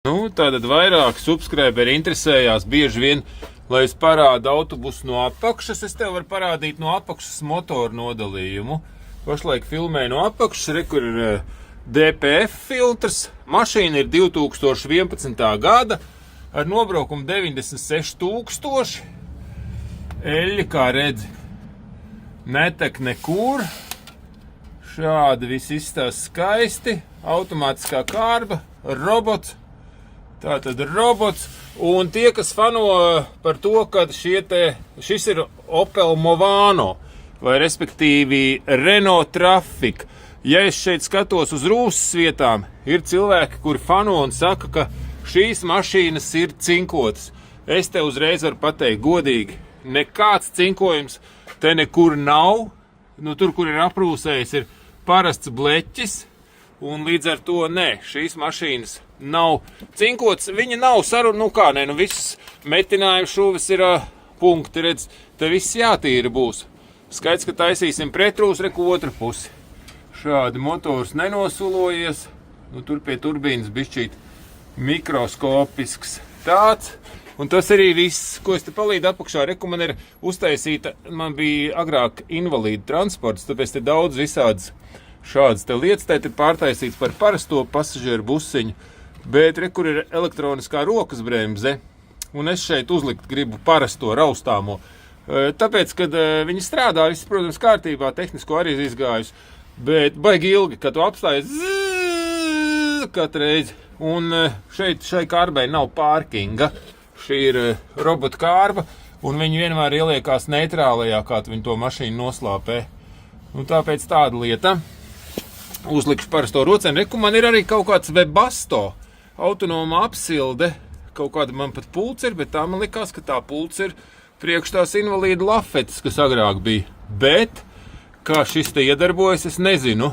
Tātad vairāk subscriberi interesējās bieži vien, lai es parādu autobusu no apakšas. Es tev varu parādīt no apakšas motoru nodalījumu. Pašlaik filmēju no apakšas, kur ir DPF filtrs. Mašīna ir 2011. gada ar nobraukumu 96 000. Eļļa, kā redzi, netek nekur. Šādi viss izstāsta skaisti. Automātiskā kārba, robots. Tātad robots, un tie, kas fano par to, ka šis ir Opel Movano, vai respektīvi Renault Trafic. Ja es šeit skatos uz rūsas vietām, ir cilvēki, kuri fano un saka, ka šīs mašīnas ir cinkotas. Es te uzreiz varu pateikt godīgi, nekāds cinkojums te nekur nav. Tur, kur ir aprūsējis, ir parasts bleķis, un līdz ar to šīs mašīnas nav cinkots, viņa nav visas metinājuma šuvis ir punkti, redz, te viss jātīra būs. Skaidrs, ka taisīsim pretrūs, reku otru pusi. Šādi motors nenosulojies, tur pie turbīnas bišķīt mikroskopisks tāds, un tas arī viss, ko es te palīdu apakšā, reku man ir uztaisīta, man bija agrāk invalīdu transports, tāpēc te daudz visādas šādas te lietas, te ir pārtaisīts par parasto pasažieru busiņu, bet kur ir elektroniskā rokas bremze, un es šeit uzlikt gribu parasto raustāmo. Tāpēc, kad viņi strādā, viss, protams, kārtībā, tehnisko arī izgājus, bet baigi ilgi, kad tu apstājies katru reizi, un šai kārbai nav pārkinga, šī ir robota kārba, un viņi vienmēr ieliekās neitrālajā, kā viņi to mašīnu noslāpē. Tāpēc tāda lieta. Uzlikšu parasto roceni. Reku man ir arī kaut kāds Webasto autonoma apsilde. Kaut kāda man pat pults ir, bet tā man likās, ka tā pults ir priekš tās invalīdu lafetes, kas agrāk bija. Bet, kā šis te iedarbojas, es nezinu.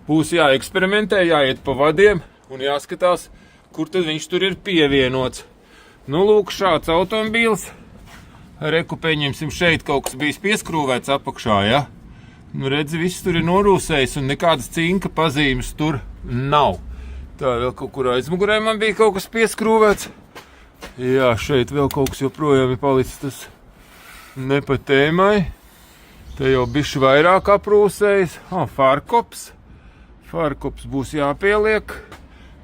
Būs jāeksperimentē, jāiet pa vadiem un jāskatās, kur tad viņš tur ir pievienots. Lūk, šāds automobīls. Reku, pieņemsim, šeit kaut kas bijis pieskrūvēts apakšā, ja? Redzi, viss tur ir norūsējis un nekādas cinka pazīmes tur nav. Tā vēl kaut kur aizmugurē man bija kaut kas pieskrūvēts. Jā, šeit vēl kaut kas joprojām ir palicis tas nepatēmai. Te jau bišķi vairāk aprūsējis. Farkops. Farkops būs jāpieliek.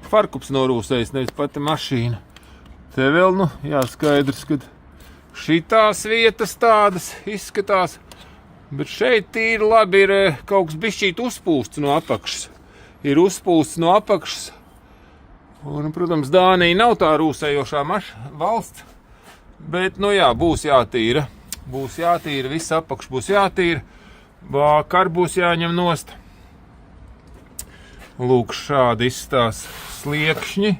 Farkops norūsējis, nevis pati mašīna. Te vēl, jāskaidrs, kad šitās vietas tādas izskatās. Bet šeit tīri labi ir kaut kas bišķīt uzpūsts no apakšas. Ir uzpūsts no apakšas. Un, protams, Dānija nav tā rūsējošā valsts. Bet, būs jātīra. Būs jātīra, viss apakš būs jātīra. Vakar būs jāņem nost. Lūk, šādi izstās sliekšņi.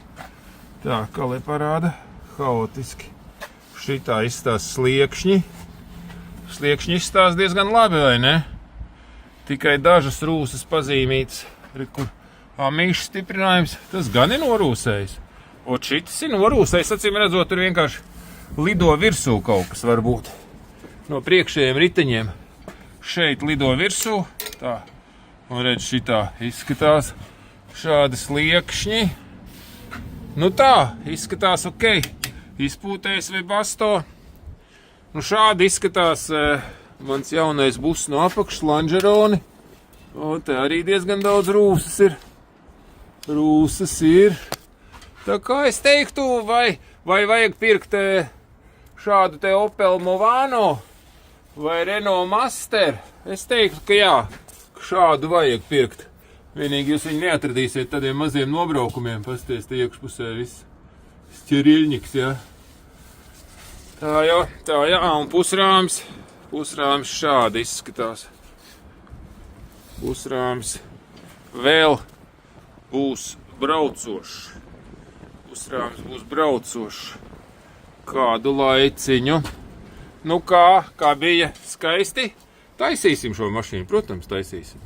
Tā, kā lai parāda, haotiski. Šitā izstās sliekšņi. Sliekšņi izstās diezgan labi, vai ne? Tikai dažas rūsas pazīmītas. Kur mīšs stiprinājums, tas gan ir norūsējis. Šitas ir norūsējis, acīm redzot, tur vienkārši lido virsū kaut kas varbūt. No priekšējiem riteņiem. Šeit lido virsū. Tā. Un redz, šitā izskatās šādi sliekšņi. Tā, izskatās ok. Izpūtējis Webasto. Šādi izskatās mans jaunais bus no apakšas, Langeroni. Te arī diezgan daudz rūsas ir. Rūsas ir. Tā kā es teiktu, vai vajag pirkt šādu te Opel Movano vai Renault Master. Es teiktu, ka jā, šādu vajag pirkt. Vienīgi jūs viņu neatradīsiet tādiem maziem nobraukumiem. Pasties te iekšpusē viss ķeriļņiks, jā. Tā jā, un pusrāms šādi izskatās. Pusrāms vēl būs braucošs. Pusrāms būs braucošs. Kādu laiciņu. Kā bija skaisti? Taisīsim šo mašīnu, protams, taisīsim.